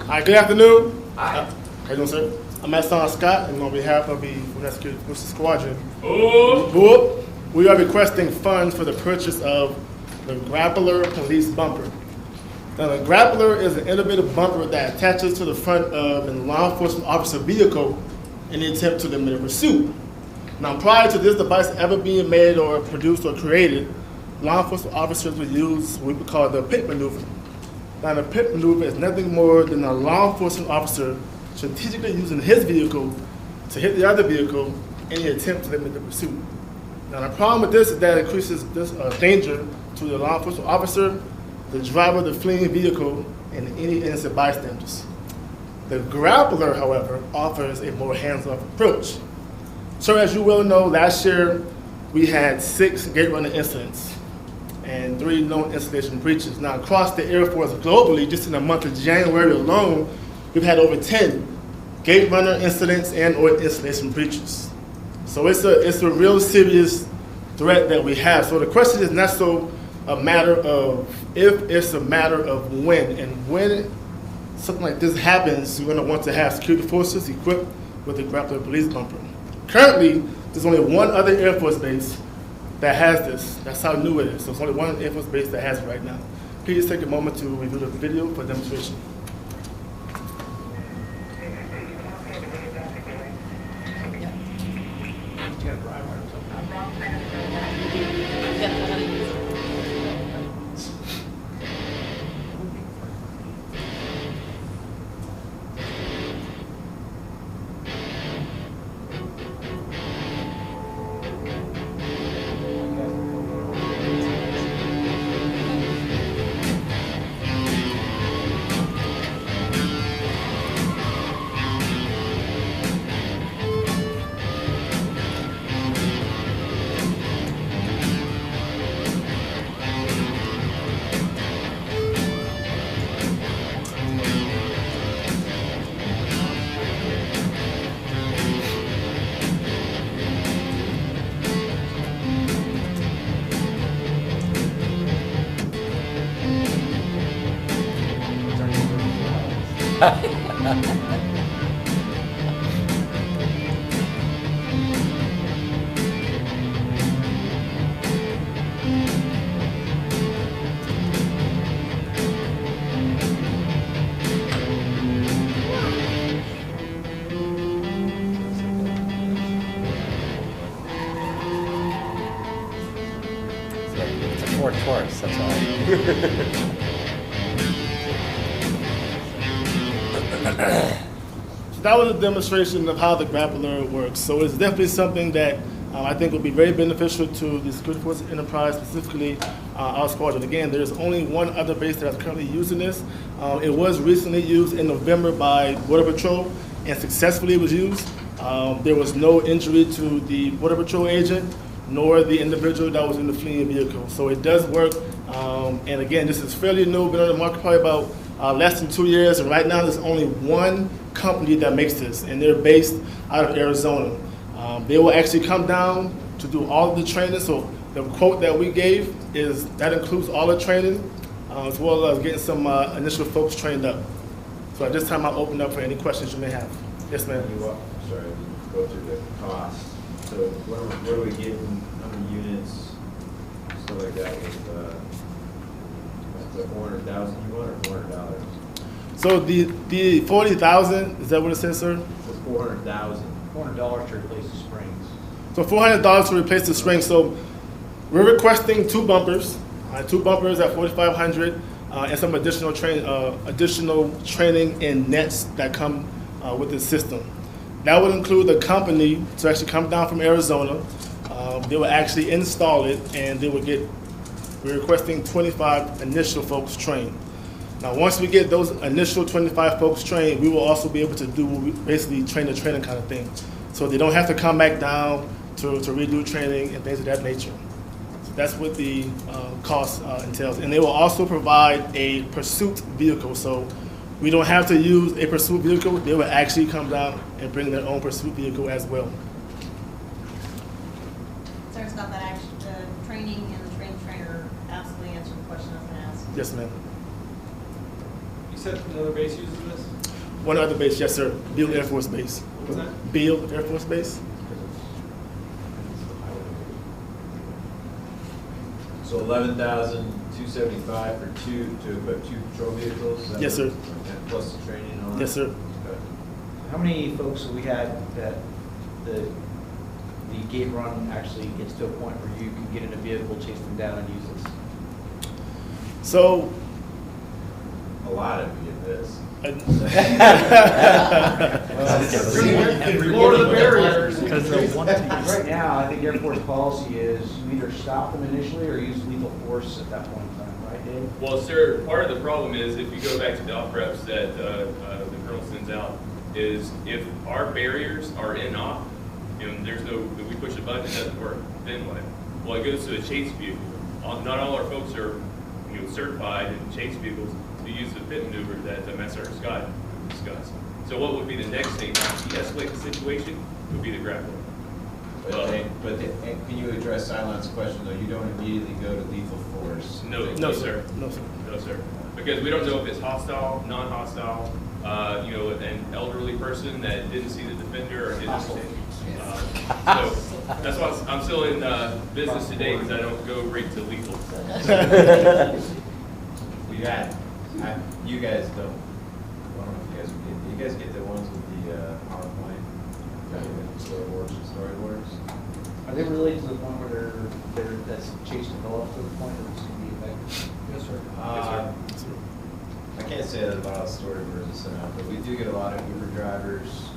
Hi, good afternoon. Hi. How you doing, sir? I'm Master Scott, and on behalf of the Homeland Security Forces Squadron, we are requesting funds for the purchase of the Grappler police bumper. Now, the Grappler is an innovative bumper that attaches to the front of a law enforcement officer vehicle in the attempt to limit a pursuit. Now, prior to this device ever being made or produced or created, law enforcement officers would use what we would call the pit maneuver. Now, the pit maneuver is nothing more than a law enforcement officer strategically using his vehicle to hit the other vehicle in the attempt to limit the pursuit. Now, the problem with this is that it increases this danger to the law enforcement officer, the driver of the fleeing vehicle, and any innocent bystanders. The Grappler, however, offers a more hands-off approach. So as you well know, last year we had 6 gate runner incidents and 3 known installation breaches. Now, across the Air Force globally, just in the month of January alone, we've had over 10 gate runner incidents and or installation breaches. So it's a real serious threat that we have. So the question is not so a matter of if, it's a matter of when. And when something like this happens, you're going to want to have security forces equipped with the Grappler police bumper. Currently, there's only one other Air Force base that has this. That's how new it is. So it's only one Air Force base that has it right now. Please take a moment to review the video for demonstration. It's a Ford Taurus, that's all. So that was a demonstration of how the Grappler works. So it's definitely something that I think will be very beneficial to the security forces enterprise, specifically our squadron. Again, there's only one other base that is currently using this. It was recently used in November by Border Patrol and successfully was used. There was no injury to the Border Patrol agent nor the individual that was in the fleeing vehicle. So it does work. And again, this is fairly new, been on the market probably about less than 2 years, and right now there's only one company that makes this, and they're based out of Arizona. They will actually come down to do all of the training, so the quote that we gave is that includes all the training, as well as getting some initial folks trained up. So at this time, I'll open up for any questions you may have. Yes, ma'am. Sorry, go through the cost. So what are we getting, how many units, stuff like that, with the 400,000 you want, or $400? So the 40,000, is that what it says, sir? It's 400,000. $400 to replace the springs. So $400 to replace the spring. So we're requesting 2 bumpers, 2 bumpers at $4,500, and some additional training and nets that come with the system. That would include the company to actually come down from Arizona. They will actually install it, and they will get. We're requesting 25 initial folks trained. Now, once we get those initial 25 folks trained, we will also be able to do basically train-the-trainer kind of thing. So they don't have to come back down to redo training and things of that nature. So that's what the cost entails. And they will also provide a pursuit vehicle. So we don't have to use a pursuit vehicle. They will actually come down and bring their own pursuit vehicle as well. Sir, Scott, that actually, the training and the trainer absolutely answered the question I was going to ask. Yes, ma'am. You said another base uses this? One other base, yes, sir. Beale Air Force Base. What was that? Beale Air Force Base. So 11,275 for to equip 2 patrol vehicles? Is that Yes, sir. Okay, plus the training and all that? Yes, sir. Okay. How many folks have we had that the gate run actually gets to a point where you can get in a vehicle, chase them down, and use this? So, A lot of you get this. Lord of the barriers. Right now, I think Air Force policy is you either stop them initially or use lethal force at that point in time, right, Dave? Well, sir, part of the problem is if you go back to the op reps that the colonel sends out, is if our barriers are in op, and there's no, if we push a button, it doesn't work, then what? Well, it goes to a chase vehicle. Not all our folks are certified in chase vehicles to use the pit maneuver that Master Scott discussed. So what would be the next thing to de-escalate the situation would be the grappler. But can you address Silent's question, though? You don't immediately go to lethal force? No, sir. No, sir. No, sir. Because we don't know if it's hostile, non-hostile, an elderly person that didn't see the defender or didn't see. So that's why I'm still in business today, because I don't go right to lethal. You guys don't. I don't know if you guys get the ones with the PowerPoint, storyboards. Are they related to the point where that's chase developed to the point that it's going to be effective? Yes, sir. Yes, sir. I can't say that about all storyboards and stuff, but we do get a lot of Uber drivers,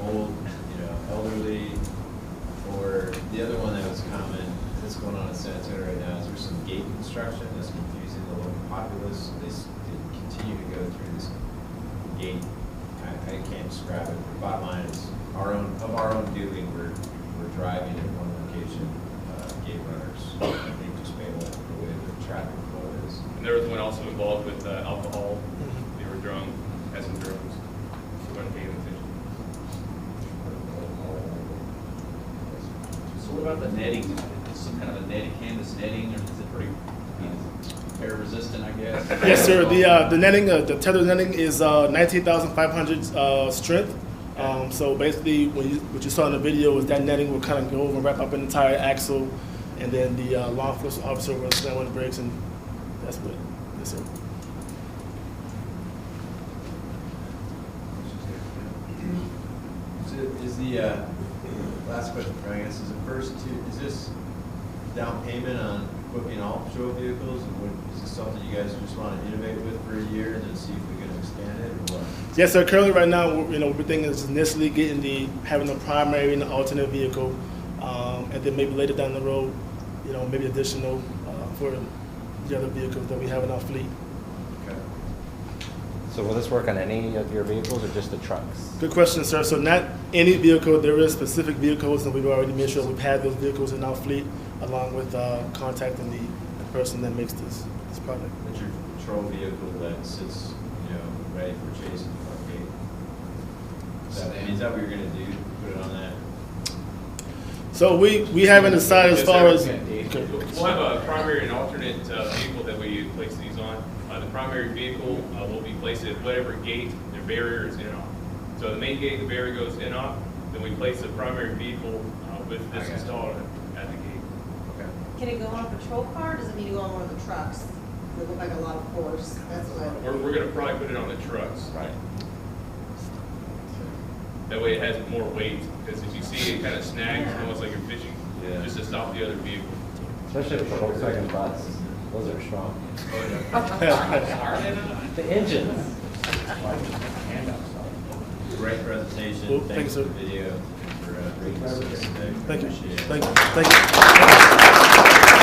old, elderly, or the other one that was common that's going on in San Antonio right now is there's some gate construction that's confusing the local populace. They continue to go through this gate. I can't describe it. The bottom line is our own doing. We're driving at one location, gate runners. They just made the way the traffic flow is. And there was one also involved with alcohol. They were drunk, had some drugs. So weren't paying attention. So what about the netting? Is some kind of a netting, canvas netting, or is it pretty air resistant, I guess? Yes, sir. The netting, the tether netting is 19,500 strength. So basically, what you saw in the video is that netting will kind of go over and wrap up an entire axle, and then the law enforcement officer will slam on the brakes, and that's what. Yes, sir. Is the last question, Frank? Is this down payment on equipping all patrol vehicles? And is this something you guys just want to innovate with for a year and then see if we can expand it, or what? Yes, sir. Currently, right now, everything is initially having a primary and an alternate vehicle, and then maybe later down the road, maybe additional for the other vehicles that we have in our fleet. Okay. So will this work on any of your vehicles or just the trucks? Good question, sir. So not any vehicle. There is specific vehicles, and we've already made sure we've had those vehicles in our fleet, along with contacting the person that makes this product. That's your patrol vehicle that sits, ready for chase in the front gate. Is that what you're going to do? Put it on that? So we haven't decided as far as. Okay. We'll have a primary and alternate vehicle that we place these on. The primary vehicle will be placed at whatever gate the barrier is in off. So the main gate, the barrier goes in off, then we place the primary vehicle with this installed at the gate. Okay. Can it go on a patrol car, or does it need to go on one of the trucks? They look like a lot of force. That's what. We're going to probably put it on the trucks. Right. That way it has more weight, because if you see it kind of snags, almost like you're fishing, Yeah. just to stop the other vehicle. Especially with the Volkswagen bots, those are strong. Oh, The engines. Great presentation. Well, thank you, Thanks for sir. the video. For bringing us this today. Thank you. Appreciate it. Thank you. Thank you.